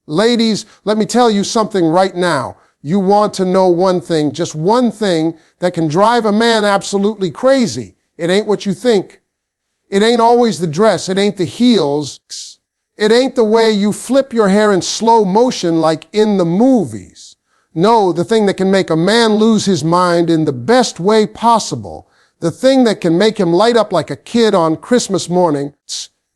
Ladies, let me tell you something right now. You want to know one thing, just one thing that can drive a man absolutely crazy. It ain't what you think. It ain't always the dress. It ain't the heels. It ain't the way you flip your hair in slow motion like in the movies. No, the thing that can make a man lose his mind in the best way possible, the thing that can make him light up like a kid on Christmas morning,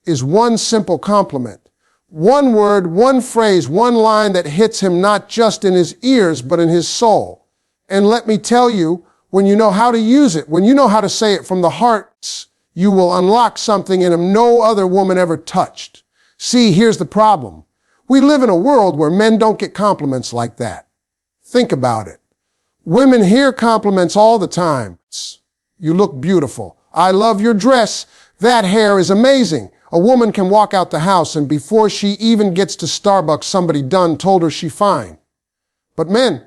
is one simple compliment. One word, one phrase, one line that hits him not just in his ears, but in his soul. And let me tell you, when you know how to use it, when you know how to say it from the heart, you will unlock something in him no other woman ever touched. See, here's the problem. We live in a world where men don't get compliments like that. Think about it. Women hear compliments all the time. You look beautiful. I love your dress. That hair is amazing. A woman can walk out the house and before she even gets to Starbucks, somebody done told her she's fine. But men,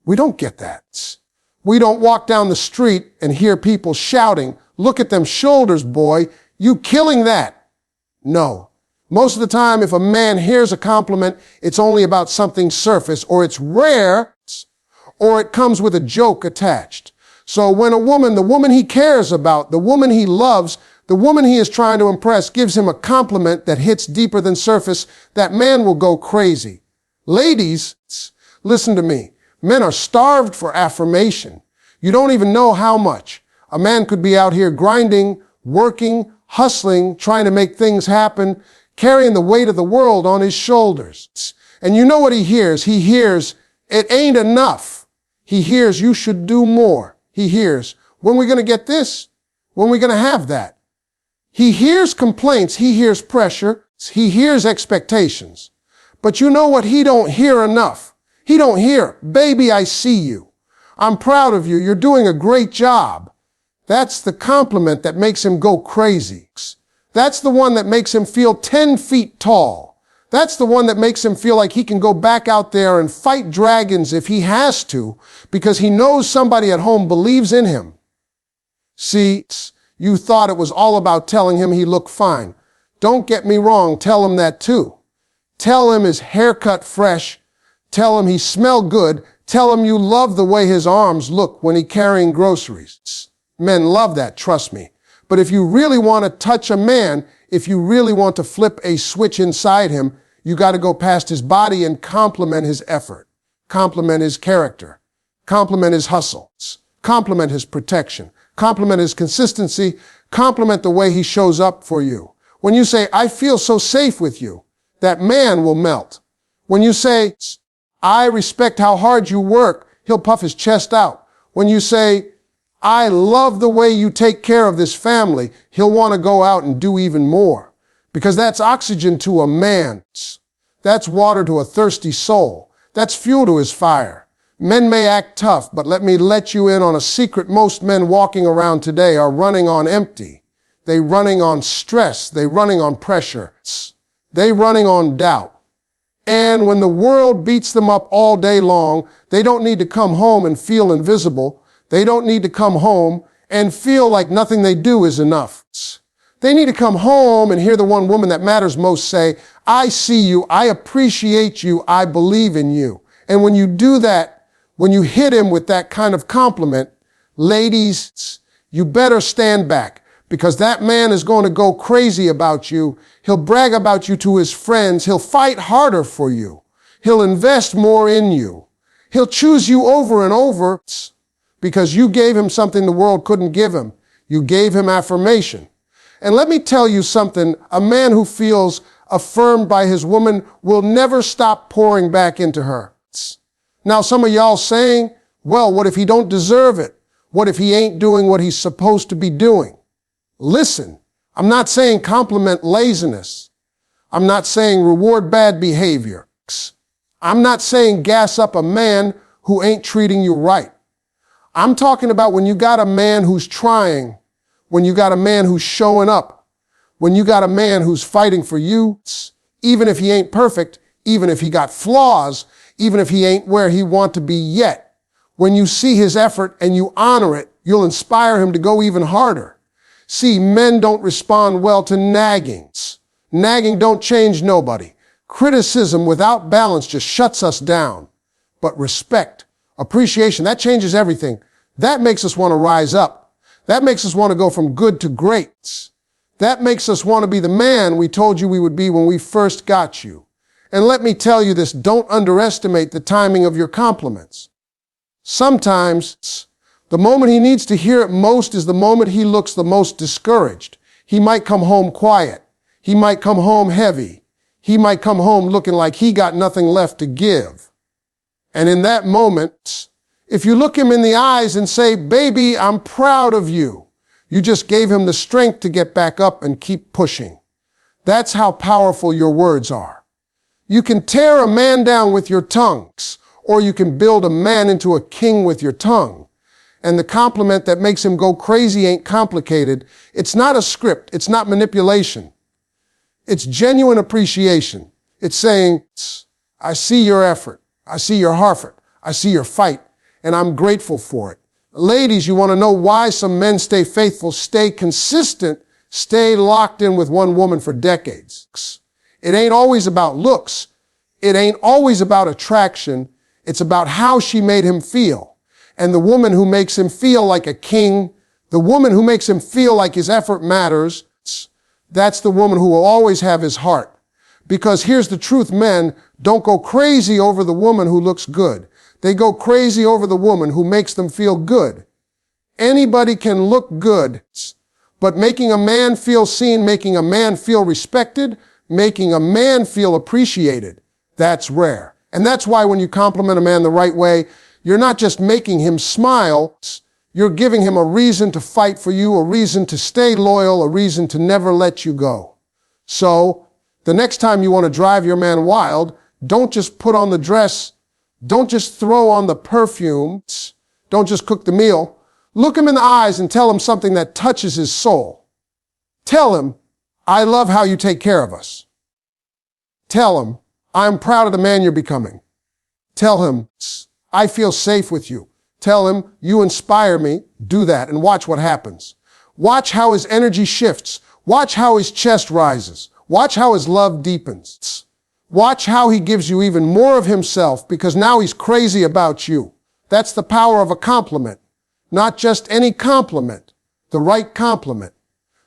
we don't get that. We don't walk down the street and hear people shouting, "Look at them shoulders, boy. You killing that." No. Most of the time, if a man hears a compliment, it's only about something surface, or it's rare, or it comes with a joke attached. So when a woman, the woman he cares about, the woman he loves, the woman he is trying to impress gives him a compliment that hits deeper than surface, that man will go crazy. Ladies, listen to me. Men are starved for affirmation. You don't even know how much. A man could be out here grinding, working, hustling, trying to make things happen, carrying the weight of the world on his shoulders. And you know what he hears? He hears, "It ain't enough." He hears, "You should do more." He hears, "When are we going to get this? When are we going to have that?" He hears complaints, he hears pressure, he hears expectations. But you know what he don't hear enough? He don't hear, "Baby, I see you. I'm proud of you. You're doing a great job." That's the compliment that makes him go crazy. That's the one that makes him feel 10 feet tall. That's the one that makes him feel like he can go back out there and fight dragons if he has to, because he knows somebody at home believes in him. See, you thought it was all about telling him he looked fine. Don't get me wrong, tell him that too. Tell him his haircut fresh. Tell him he smelled good. Tell him you love the way his arms look when he's carrying groceries. Men love that, trust me. But if you really want to touch a man, if you really want to flip a switch inside him, you got to go past his body and compliment his effort, compliment his character, compliment his hustles, compliment his protection, compliment his consistency, compliment the way he shows up for you. When you say, "I feel so safe with you," that man will melt. When you say, "I respect how hard you work," he'll puff his chest out. When you say, "I love the way you take care of this family," he'll want to go out and do even more. Because that's oxygen to a man. That's water to a thirsty soul. That's fuel to his fire. Men may act tough, but let me let you in on a secret. Most men walking around today are running on empty. They running on stress. They running on pressure. They running on doubt. And when the world beats them up all day long, they don't need to come home and feel invisible. They don't need to come home and feel like nothing they do is enough. They need to come home and hear the one woman that matters most say, "I see you, I appreciate you, I believe in you." And when you do that, when you hit him with that kind of compliment, ladies, you better stand back, because that man is going to go crazy about you. He'll brag about you to his friends. He'll fight harder for you. He'll invest more in you. He'll choose you over and over because you gave him something the world couldn't give him. You gave him affirmation. And let me tell you something, a man who feels affirmed by his woman will never stop pouring back into her. Now, some of y'all saying, "Well, what if he don't deserve it? What if he ain't doing what he's supposed to be doing?" Listen, I'm not saying compliment laziness. I'm not saying reward bad behavior. I'm not saying gas up a man who ain't treating you right. I'm talking about when you got a man who's trying, when you got a man who's showing up, when you got a man who's fighting for you, even if he ain't perfect, even if he got flaws, even if he ain't where he want to be yet. When you see his effort and you honor it, you'll inspire him to go even harder. See, men don't respond well to nagging. Nagging don't change nobody. Criticism without balance just shuts us down. But respect, appreciation, that changes everything. That makes us want to rise up. That makes us want to go from good to great. That makes us want to be the man we told you we would be when we first got you. And let me tell you this, don't underestimate the timing of your compliments. Sometimes the moment he needs to hear it most is the moment he looks the most discouraged. He might come home quiet. He might come home heavy. He might come home looking like he got nothing left to give. And in that moment, if you look him in the eyes and say, baby, I'm proud of you, you just gave him the strength to get back up and keep pushing. That's how powerful your words are. You can tear a man down with your tongues, or you can build a man into a king with your tongue. And the compliment that makes him go crazy ain't complicated. It's not a script. It's not manipulation. It's genuine appreciation. It's saying, I see your effort. I see your heart. I see your fight, and I'm grateful for it. Ladies, you want to know why some men stay faithful, stay consistent, stay locked in with one woman for decades. It ain't always about looks. It ain't always about attraction. It's about how she made him feel. And the woman who makes him feel like a king, the woman who makes him feel like his effort matters, that's the woman who will always have his heart. Because here's the truth, men don't go crazy over the woman who looks good. They go crazy over the woman who makes them feel good. Anybody can look good, but making a man feel seen, making a man feel respected, making a man feel appreciated, that's rare. And that's why when you compliment a man the right way, you're not just making him smile, you're giving him a reason to fight for you, a reason to stay loyal, a reason to never let you go. So, the next time you want to drive your man wild, don't just put on the dress, don't just throw on the perfume, don't just cook the meal. Look him in the eyes and tell him something that touches his soul. Tell him, I love how you take care of us. Tell him, I'm proud of the man you're becoming. Tell him, I feel safe with you. Tell him, you inspire me. Do that and watch what happens. Watch how his energy shifts. Watch how his chest rises. Watch how his love deepens. Watch how he gives you even more of himself because now he's crazy about you. That's the power of a compliment. Not just any compliment, the right compliment.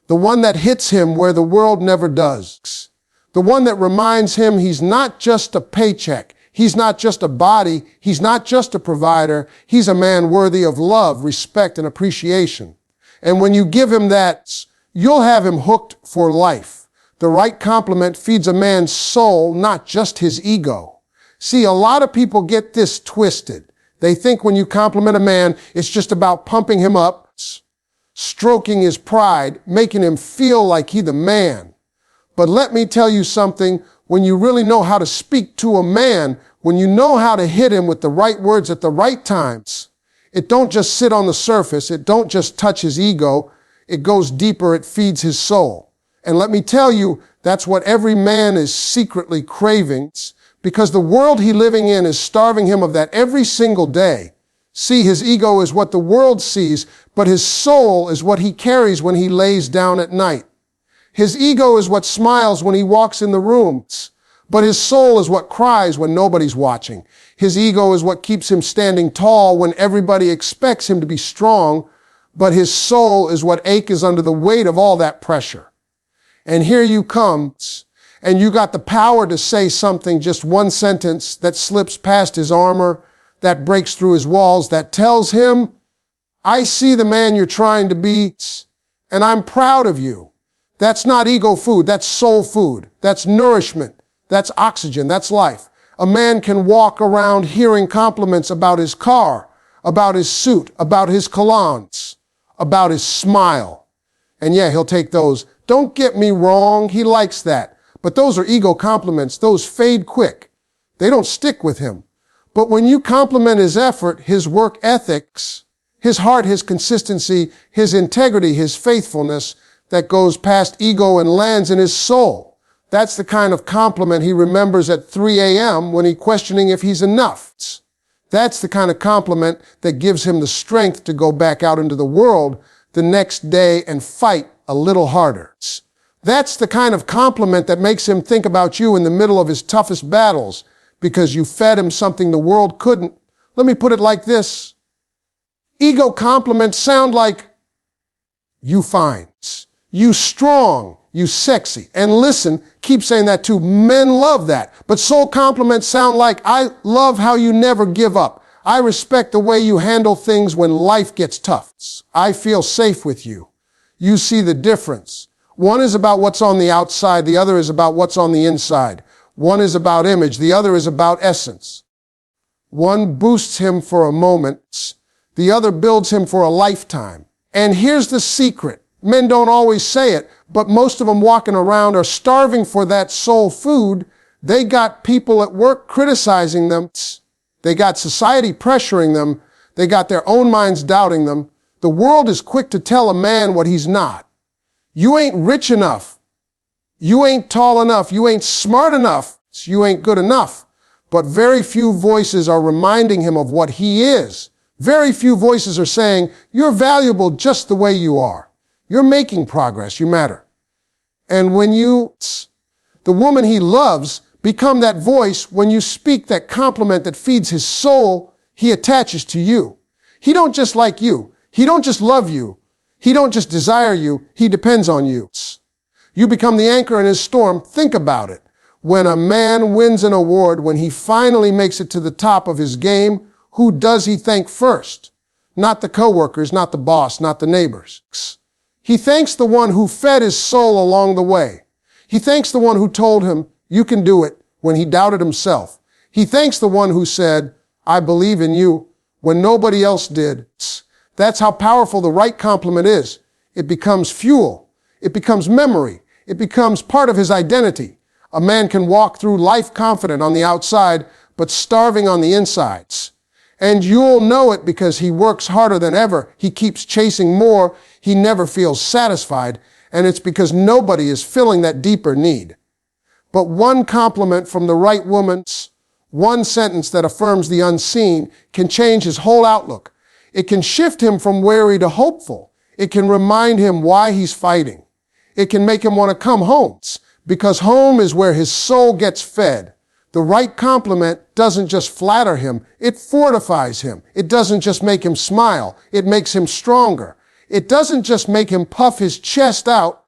The one that hits him where the world never does. The one that reminds him he's not just a paycheck. He's not just a body. He's not just a provider. He's a man worthy of love, respect, and appreciation. And when you give him that, you'll have him hooked for life. The right compliment feeds a man's soul, not just his ego. See, a lot of people get this twisted. They think when you compliment a man, it's just about pumping him up, stroking his pride, making him feel like he's the man. But let me tell you something, when you really know how to speak to a man, when you know how to hit him with the right words at the right times, it don't just sit on the surface, it don't just touch his ego, it goes deeper, it feeds his soul. And let me tell you, that's what every man is secretly craving, because the world he's living in is starving him of that every single day. See, his ego is what the world sees, but his soul is what he carries when he lays down at night. His ego is what smiles when he walks in the rooms, but his soul is what cries when nobody's watching. His ego is what keeps him standing tall when everybody expects him to be strong, but his soul is what aches under the weight of all that pressure. And here you come, and you got the power to say something, just one sentence that slips past his armor, that breaks through his walls, that tells him, I see the man you're trying to be, and I'm proud of you. That's not ego food, that's soul food, that's nourishment, that's oxygen, that's life. A man can walk around hearing compliments about his car, about his suit, about his colognes, about his smile. And yeah, he'll take those. Don't get me wrong, he likes that. But those are ego compliments, those fade quick. They don't stick with him. But when you compliment his effort, his work ethics, his heart, his consistency, his integrity, his faithfulness, that goes past ego and lands in his soul. That's the kind of compliment he remembers at 3 a.m. when he's questioning if he's enough. That's the kind of compliment that gives him the strength to go back out into the world the next day and fight a little harder. That's the kind of compliment that makes him think about you in the middle of his toughest battles because you fed him something the world couldn't. Let me put it like this. Ego compliments sound like, you fine, you strong, you sexy. And listen, keep saying that too. Men love that. But soul compliments sound like, I love how you never give up. I respect the way you handle things when life gets tough. I feel safe with you. You see the difference. One is about what's on the outside. The other is about what's on the inside. One is about image. The other is about essence. One boosts him for a moment. The other builds him for a lifetime. And here's the secret. Men don't always say it, but most of them walking around are starving for that soul food. They got people at work criticizing them. They got society pressuring them. They got their own minds doubting them. The world is quick to tell a man what he's not. You ain't rich enough. You ain't tall enough. You ain't smart enough. You ain't good enough. But very few voices are reminding him of what he is. Very few voices are saying, you're valuable just the way you are. You're making progress. You matter. And when the woman he loves, become that voice, when you speak that compliment that feeds his soul, he attaches to you. He don't just like you. He don't just love you. He don't just desire you. He depends on you. You become the anchor in his storm. Think about it. When a man wins an award, when he finally makes it to the top of his game, who does he thank first? Not the coworkers, not the boss, not the neighbors. He thanks the one who fed his soul along the way. He thanks the one who told him, you can do it, when he doubted himself. He thanks the one who said, I believe in you, when nobody else did. That's how powerful the right compliment is. It becomes fuel. It becomes memory. It becomes part of his identity. A man can walk through life confident on the outside, but starving on the insides. And you'll know it because he works harder than ever. He keeps chasing more. He never feels satisfied. And it's because nobody is filling that deeper need. But one compliment from the right woman, one sentence that affirms the unseen, can change his whole outlook. It can shift him from wary to hopeful. It can remind him why he's fighting. It can make him want to come home, because home is where his soul gets fed. The right compliment doesn't just flatter him, it fortifies him. It doesn't just make him smile, it makes him stronger. It doesn't just make him puff his chest out,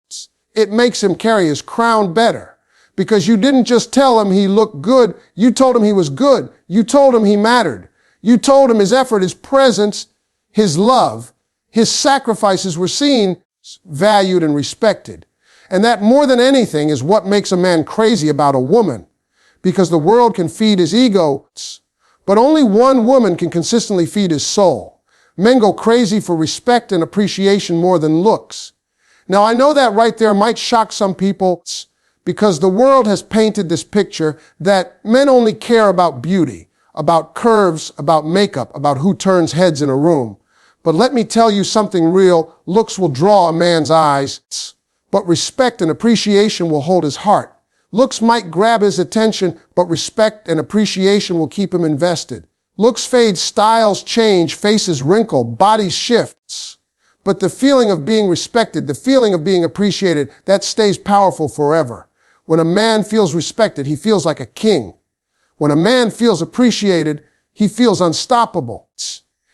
it makes him carry his crown better. Because you didn't just tell him he looked good, you told him he was good. You told him he mattered. You told him his effort, his presence, his love, his sacrifices were seen, valued, and respected. And that more than anything is what makes a man crazy about a woman. Because the world can feed his ego, but only one woman can consistently feed his soul. Men go crazy for respect and appreciation more than looks. Now I know that right there might shock some people, because the world has painted this picture that men only care about beauty, about curves, about makeup, about who turns heads in a room. But let me tell you something real. Looks will draw a man's eyes, but respect and appreciation will hold his heart. Looks might grab his attention, but respect and appreciation will keep him invested. Looks fade, styles change, faces wrinkle, bodies shift. But the feeling of being respected, the feeling of being appreciated, that stays powerful forever. When a man feels respected, he feels like a king. When a man feels appreciated, he feels unstoppable.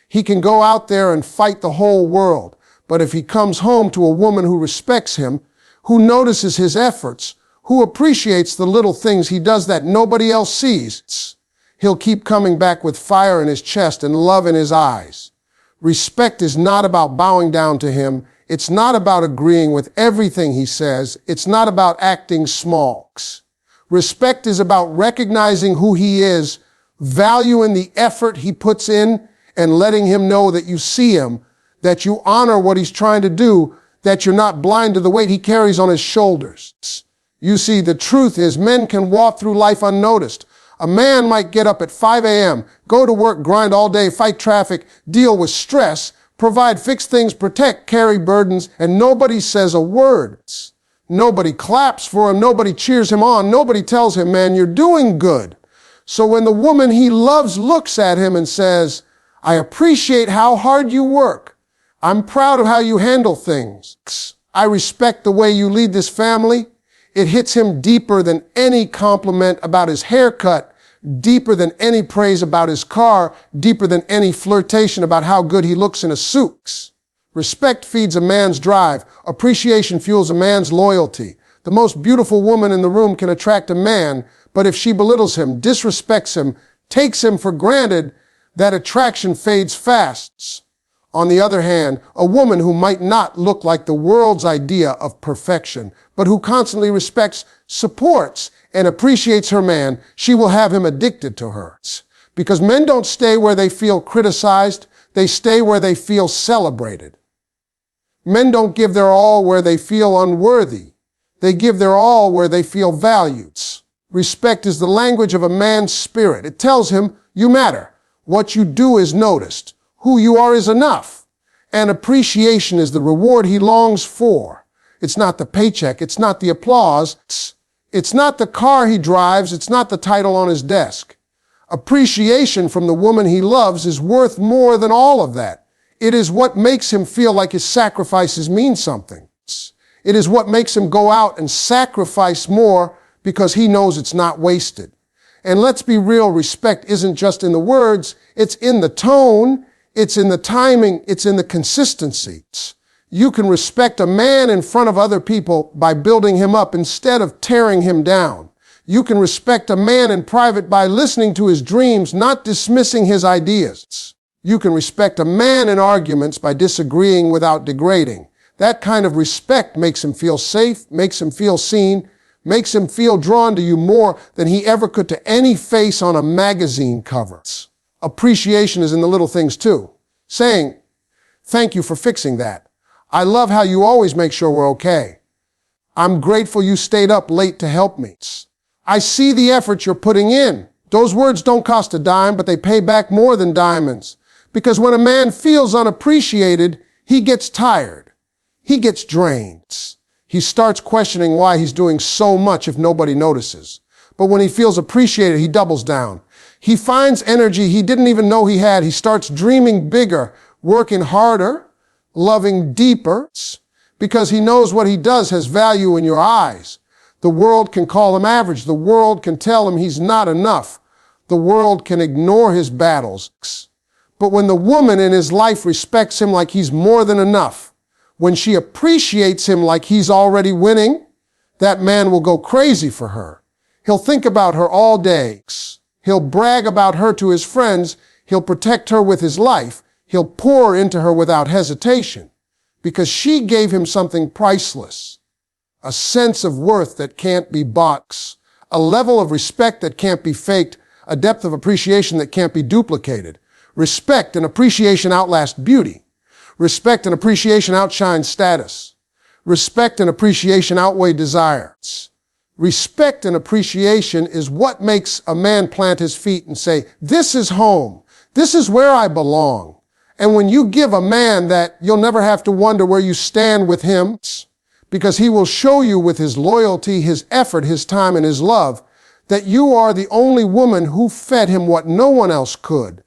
He can go out there and fight the whole world. But if he comes home to a woman who respects him, who notices his efforts, who appreciates the little things he does that nobody else sees, he'll keep coming back with fire in his chest and love in his eyes. Respect is not about bowing down to him. It's not about agreeing with everything he says. It's not about acting small. Respect is about recognizing who he is, valuing the effort he puts in, and letting him know that you see him, that you honor what he's trying to do, that you're not blind to the weight he carries on his shoulders. You see, the truth is men can walk through life unnoticed. A man might get up at 5 a.m., go to work, grind all day, fight traffic, deal with stress, provide, fix things, protect, carry burdens, and nobody says a word. Nobody claps for him. Nobody cheers him on. Nobody tells him, man, you're doing good. So when the woman he loves looks at him and says, I appreciate how hard you work. I'm proud of how you handle things. I respect the way you lead this family. It hits him deeper than any compliment about his haircut, deeper than any praise about his car, deeper than any flirtation about how good he looks in a suit. Respect feeds a man's drive. Appreciation fuels a man's loyalty. The most beautiful woman in the room can attract a man, but if she belittles him, disrespects him, takes him for granted, that attraction fades fast. On the other hand, a woman who might not look like the world's idea of perfection, but who constantly respects, supports, and appreciates her man, she will have him addicted to her. Because men don't stay where they feel criticized, they stay where they feel celebrated. Men don't give their all where they feel unworthy. They give their all where they feel valued. Respect is the language of a man's spirit. It tells him, you matter. What you do is noticed. Who you are is enough. And appreciation is the reward he longs for. It's not the paycheck. It's not the applause. It's not the car he drives. It's not the title on his desk. Appreciation from the woman he loves is worth more than all of that. It is what makes him feel like his sacrifices mean something. It is what makes him go out and sacrifice more because he knows it's not wasted. And let's be real, respect isn't just in the words, it's in the tone, it's in the timing, it's in the consistency. You can respect a man in front of other people by building him up instead of tearing him down. You can respect a man in private by listening to his dreams, not dismissing his ideas. You can respect a man in arguments by disagreeing without degrading. That kind of respect makes him feel safe, makes him feel seen, makes him feel drawn to you more than he ever could to any face on a magazine cover. Appreciation is in the little things too. Saying, thank you for fixing that. I love how you always make sure we're okay. I'm grateful you stayed up late to help me. I see the effort you're putting in. Those words don't cost a dime, but they pay back more than diamonds. Because when a man feels unappreciated, he gets tired. He gets drained. He starts questioning why he's doing so much if nobody notices. But when he feels appreciated, he doubles down. He finds energy he didn't even know he had. He starts dreaming bigger, working harder, loving deeper, because he knows what he does has value in your eyes. The world can call him average. The world can tell him he's not enough. The world can ignore his battles. But when the woman in his life respects him like he's more than enough, when she appreciates him like he's already winning, that man will go crazy for her. He'll think about her all day. He'll brag about her to his friends. He'll protect her with his life. He'll pour into her without hesitation because she gave him something priceless, a sense of worth that can't be bought, a level of respect that can't be faked, a depth of appreciation that can't be duplicated. Respect and appreciation outlast beauty. Respect and appreciation outshine status. Respect and appreciation outweigh desires. Respect and appreciation is what makes a man plant his feet and say, this is home. This is where I belong. And when you give a man that, you'll never have to wonder where you stand with him, because he will show you with his loyalty, his effort, his time, and his love that you are the only woman who fed him what no one else could.